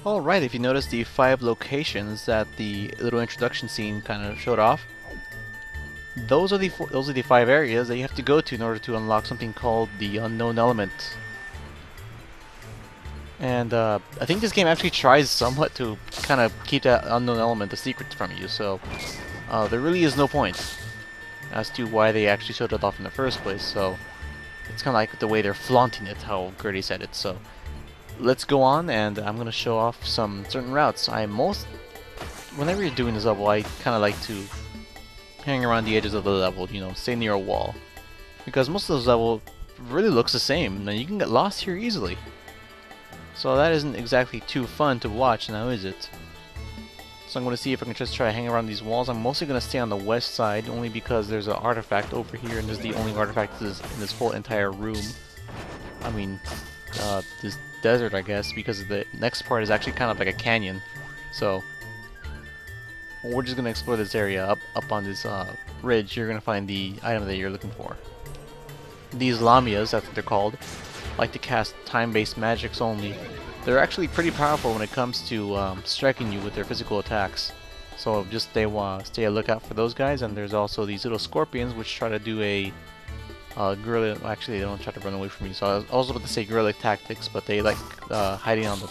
Alright, if you notice the 5 locations that the little introduction scene kind of showed off, those are the 5 areas that you have to go to in order to unlock something called the unknown element. And I think this game actually tries somewhat to kind of keep that unknown element a secret from you, so there really is no point as to why they actually showed it off in the first place, so it's kind of like the way they're flaunting it, how Gertie said it. So let's go on, and I'm going to show off some certain routes. Whenever you're doing this level, I kind of like to hang around the edges of the level, you know, stay near a wall, because most of those levels really looks the same, and you can get lost here easily. So that isn't exactly too fun to watch now, is it? So I'm going to see if I can just try to hang around these walls. I'm mostly going to stay on the west side, only because there's an artifact over here, and there's the only artifact in this whole entire room. I mean, this desert, I guess, because the next part is actually kind of like a canyon. So we're just going to explore this area. Up on this ridge, you're going to find the item that you're looking for. These lamias, that's what they're called, like to cast time-based magics only. They're actually pretty powerful when it comes to striking you with their physical attacks. So just stay a lookout for those guys. And there's also these little scorpions which try to do a guerrilla. Actually, they don't try to run away from you. So I was also about to say guerrilla tactics, but they like hiding on the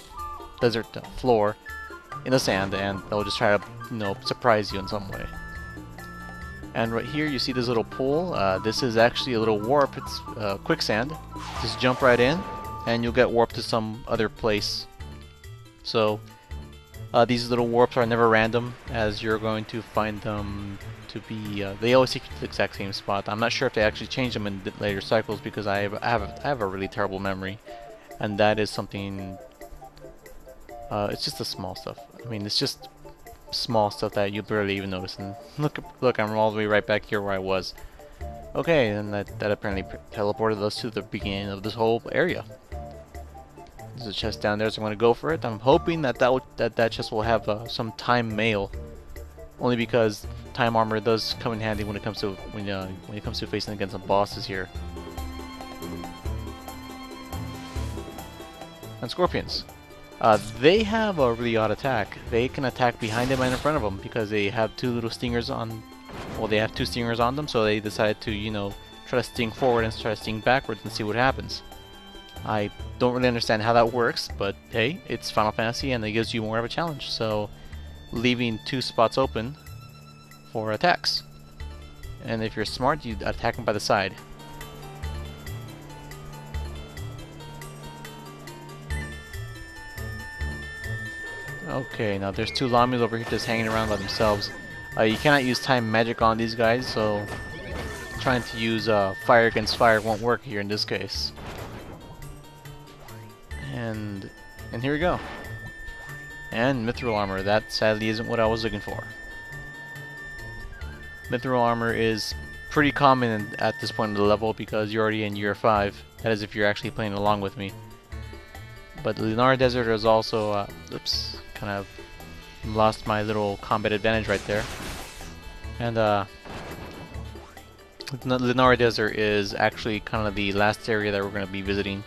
desert floor in the sand, and they'll just try to, you know, surprise you in some way. And right here you see this little pool. This is actually a little warp. It's quicksand. Just jump right in and you'll get warped to some other place. So these little warps are never random, as you're going to find them to be, they always take you to the exact same spot. I'm not sure if they actually change them in later cycles, because I have a really terrible memory, and that is something, it's just the small stuff. I mean, it's just small stuff that you barely even notice. And look, I'm all the way right back here where I was. Okay, and that apparently teleported us to the beginning of this whole area. There's a chest down there, so I'm going to go for it. I'm hoping that that chest will have some time mail, only because time armor does come in handy when it comes to facing against some bosses here. And scorpions. They have a really odd attack. They can attack behind them and in front of them, because they have two little stingers on. Well, they have two stingers on them, so they decided to, you know, try to sting forward and try to sting backwards and see what happens. I don't really understand how that works, but hey, it's Final Fantasy and it gives you more of a challenge. So, leaving 2 spots open for attacks. And if you're smart, you attack them by the side. Okay, now there's 2 Lamias over here just hanging around by themselves. You cannot use time magic on these guys, so trying to use fire against fire won't work here in this case. And here we go. And mithril armor. That sadly isn't what I was looking for. Mithril armor is pretty common at this point of the level, because you're already in year 5. That is if you're actually playing along with me. But the Lynari Desert is also, oops, kind of lost my little combat advantage right there. And Lynari Desert is actually kind of the last area that we're going to be visiting.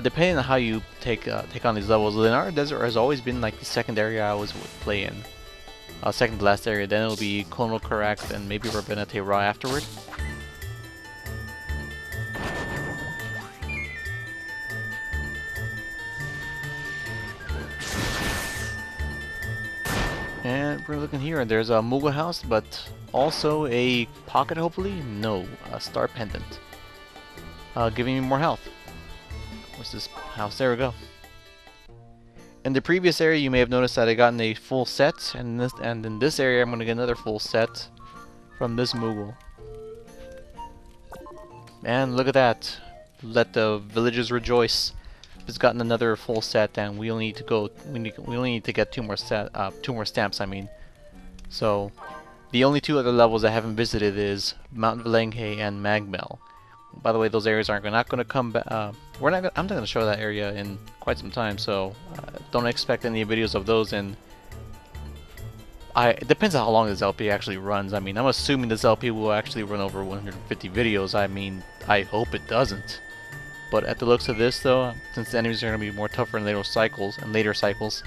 Depending on how you take on these levels, Lynari Desert has always been like the second area I always would play in. Second to last area, then it'll be Conal Karax and maybe Rabenete Ra afterward. And we're looking here, and there's a Moogle house, but also a pocket, hopefully? No, a star pendant. Giving me more health. Where's this house? There we go. In the previous area, you may have noticed that I gotten a full set, and in this area, I'm going to get another full set from this Moogle. And look at that. Let the villagers rejoice. It's gotten another full set, and we only need to go. We only need to get 2 more stamps. I mean, so the only 2 other levels I haven't visited is Mount Valenge and Magmel. By the way, those areas aren't not going to come back. I'm not going to show that area in quite some time, so don't expect any videos of those. And it depends on how long this LP actually runs. I mean, I'm assuming this LP will actually run over 150 videos. I mean, I hope it doesn't. But at the looks of this, though, since the enemies are going to be more tougher in later cycles,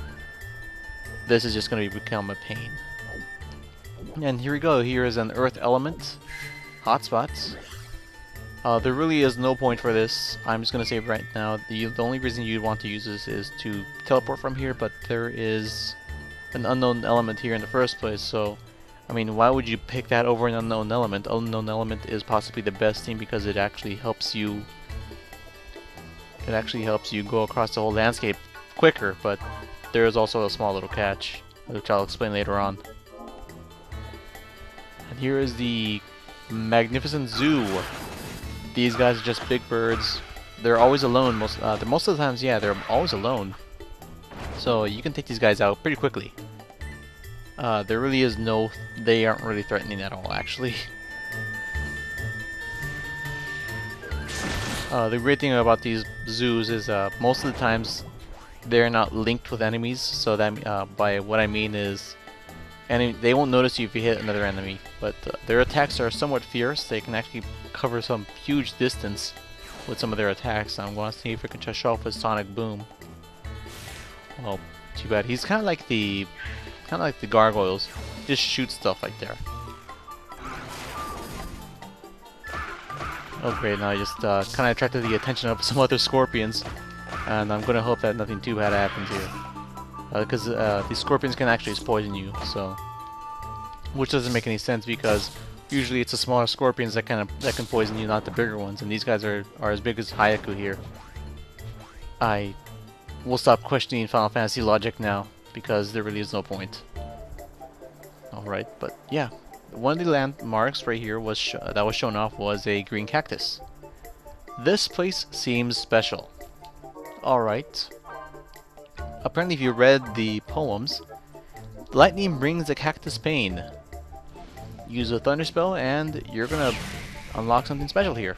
this is just going to become a pain. And here we go. Here is an Earth element hotspot. There really is no point for this. I'm just going to say right now, the only reason you'd want to use this is to teleport from here, but there is an unknown element here in the first place, so I mean, why would you pick that over an unknown element? Unknown element is possibly the best thing because it actually helps you go across the whole landscape quicker, but there is also a small little catch, which I'll explain later on. And here is the magnificent zoo. These guys are just big birds. They're always alone most of the times. Yeah, they're always alone. So you can take these guys out pretty quickly. There really is they aren't really threatening at all, actually. The great thing about these zoos is most of the times they're not linked with enemies, so that by what I mean is they won't notice you if you hit another enemy, but their attacks are somewhat fierce. They can actually cover some huge distance with some of their attacks. I'm going to see if I can just show off with Sonic Boom. Well, too bad. He's kind of like the gargoyles. He just shoots stuff like there. Oh great, now I just kind of attracted the attention of some other scorpions, and I'm going to hope that nothing too bad happens here. Because these scorpions can actually poison you, so which doesn't make any sense because usually it's the smaller scorpions that can poison you, not the bigger ones, and these guys are as big as Hayaku here. I will stop questioning Final Fantasy logic now because there really is no point. Alright, but yeah, one of the landmarks right here that was shown off was a green cactus. This place seems special. Alright. Apparently if you read the poems, lightning brings the cactus pain. Use a thunder spell and you're gonna unlock something special here.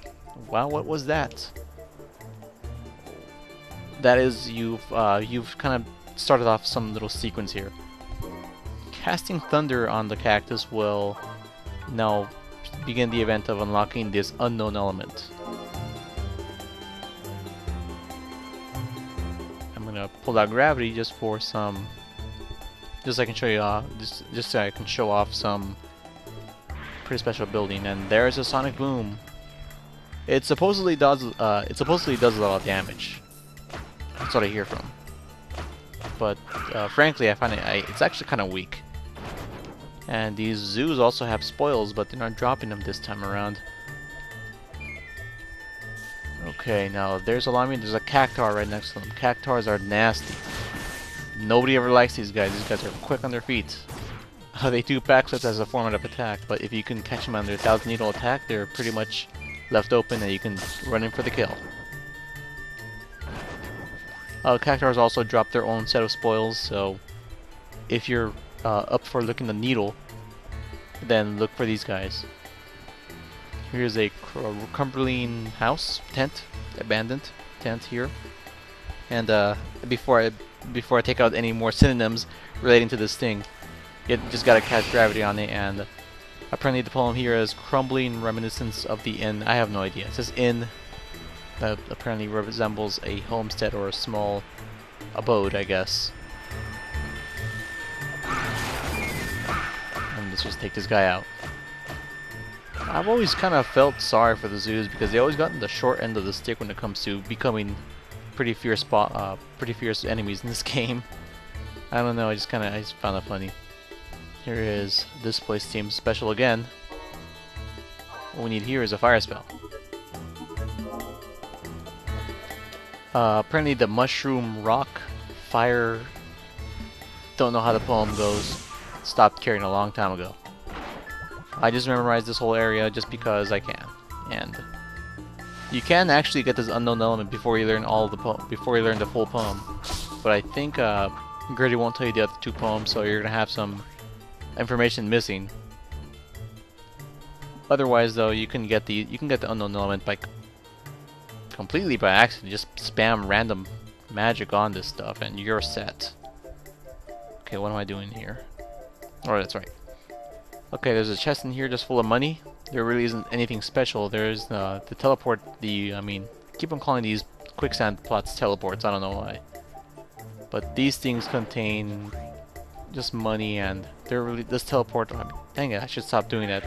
Wow, what was that? That is, you've kind of started off some little sequence here. Casting thunder on the cactus will now begin the event of unlocking this unknown element. I'm gonna pull out gravity just for some, just so I can show you, just so I can show off some pretty special building. And there's a Sonic Boom. It supposedly does a lot of damage. That's what I hear from. But frankly, I find it's actually kind of weak. And these zoos also have spoils, but they're not dropping them this time around. Okay, now there's there's a cactar right next to them. Cactars are nasty. Nobody ever likes these guys. These guys are quick on their feet. They do backflips as a form of attack, but if you can catch them on their 1,000 needle attack, they're pretty much left open and you can run in for the kill. Cactars also drop their own set of spoils, so if you're up for looking the needle, then look for these guys. Here's a crumbling house, abandoned tent here. And before I take out any more synonyms relating to this thing, you just gotta cast gravity on it. And apparently the poem here is crumbling reminiscence of the inn. I have no idea. It says inn that apparently resembles a homestead or a small abode, I guess. And let's just take this guy out. I've always kind of felt sorry for the zoos because they always gotten the short end of the stick when it comes to becoming pretty fierce enemies in this game. I don't know, I just found that funny. Here is, this place seems special again. What we need here is a fire spell. Apparently the mushroom rock fire, don't know how the poem goes, stopped carrying a long time ago. I just memorized this whole area just because I can. And you can actually get this unknown element before you learn the full poem. But I think Grady won't tell you the other two poems, so you're gonna have some information missing. Otherwise, though, you can get the unknown element completely by accident. Just spam random magic on this stuff, and you're set. Okay, what am I doing here? Oh, that's right. Okay, there's a chest in here just full of money. There really isn't anything special. There's to teleport the keep on calling these quicksand plots teleports, I don't know why. But these things contain just money, and they're really this teleport. Dang it, I should stop doing that.